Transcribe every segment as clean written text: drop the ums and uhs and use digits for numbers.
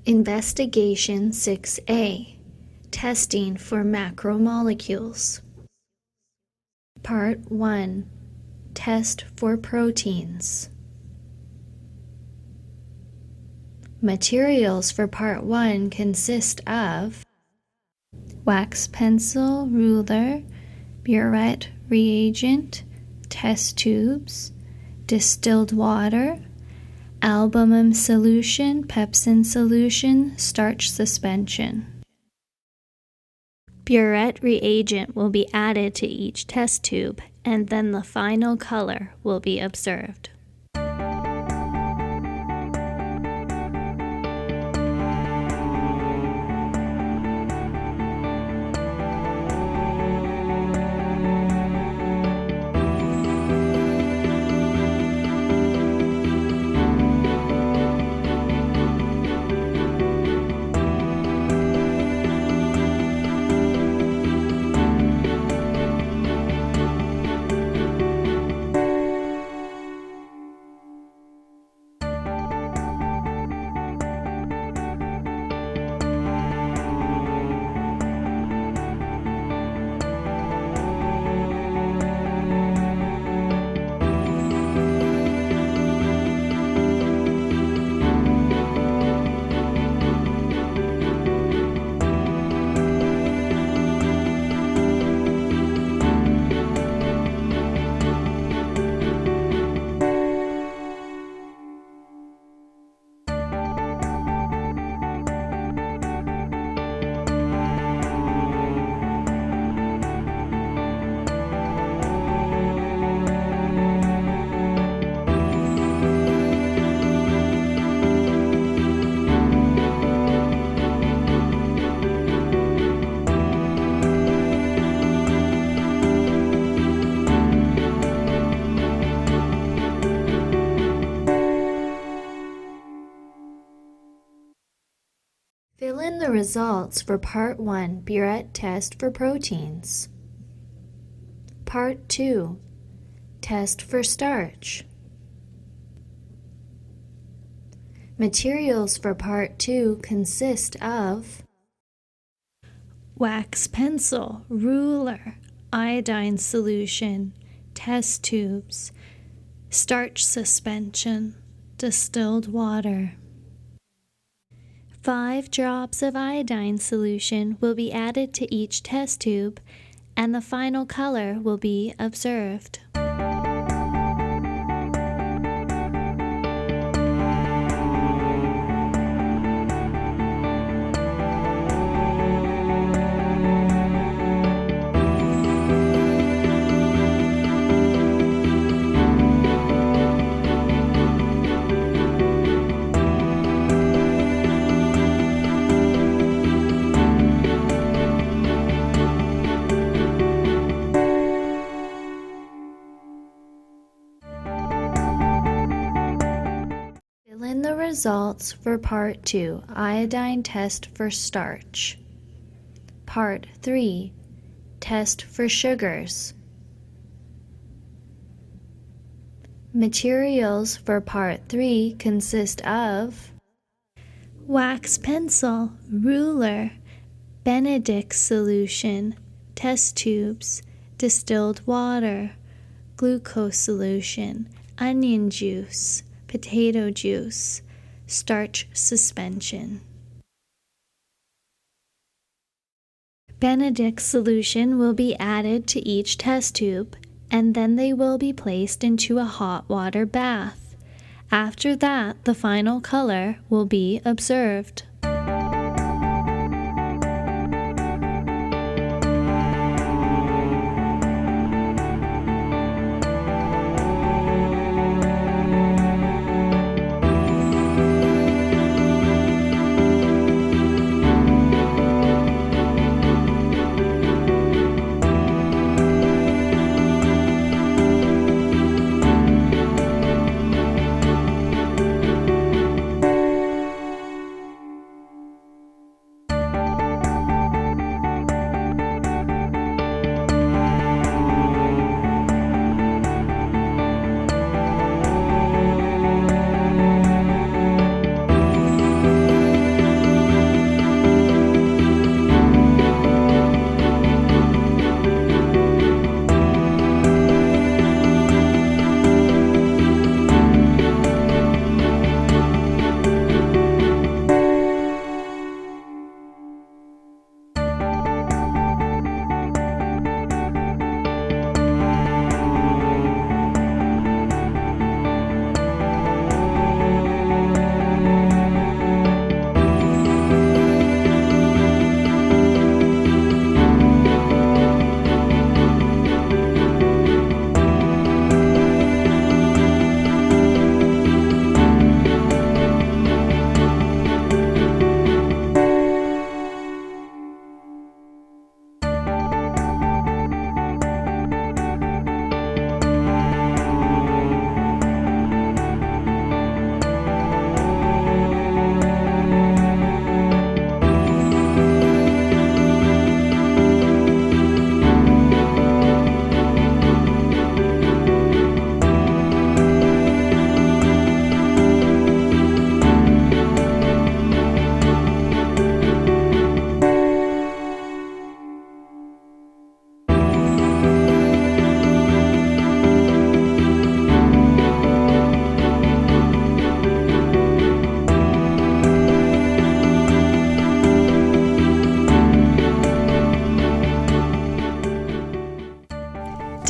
Investigation 6A, Testing for Macromolecules. Part 1, Test for Proteins. Materials for Part 1 consist of wax pencil, ruler, burette reagent, test tubes, distilled water, albumin solution, pepsin solution, starch suspension. Burette reagent will be added to each test tube, and then the final color will be observed. Fill in the results for Part 1 Burette Test for Proteins. Part 2 Test for Starch. Materials for Part 2 consist of wax pencil, ruler, iodine solution, test tubes, starch suspension, distilled water. 5 drops of iodine solution will be added to each test tube, and the final color will be observed. Fill in the results for Part 2 Iodine Test for Starch. Part 3 Test for Sugars. Materials for Part 3 consist of wax pencil, ruler, Benedict solution, test tubes, distilled water, glucose solution, onion juice, potato juice, starch suspension. Benedict solution will be added to each test tube, and then they will be placed into a hot water bath. After that, the final color will be observed.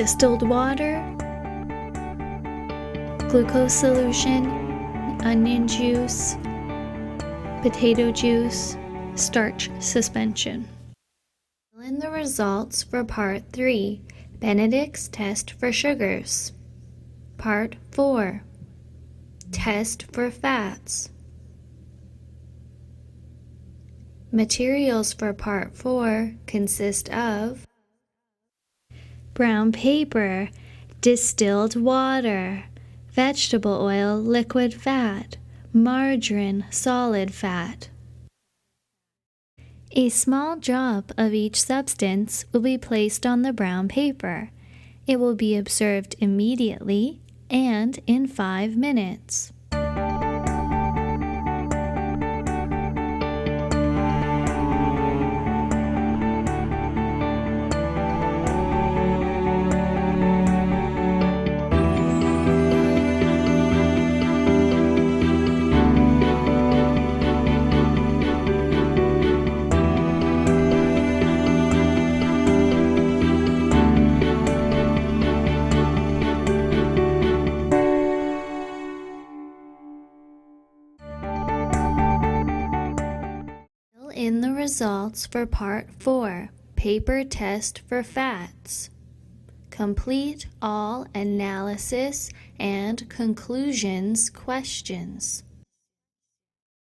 distilled water, glucose solution, onion juice, potato juice, starch suspension. Fill in the results for Part 3, Benedict's test for sugars. Part 4, test for fats. Materials for Part 4 consist of brown paper, distilled water, vegetable oil liquid fat, margarine solid fat. A small drop of each substance will be placed on the brown paper. It will be observed immediately and in 5 minutes. In the results for Part 4, Paper Test for Fats. Complete all analysis and conclusions questions.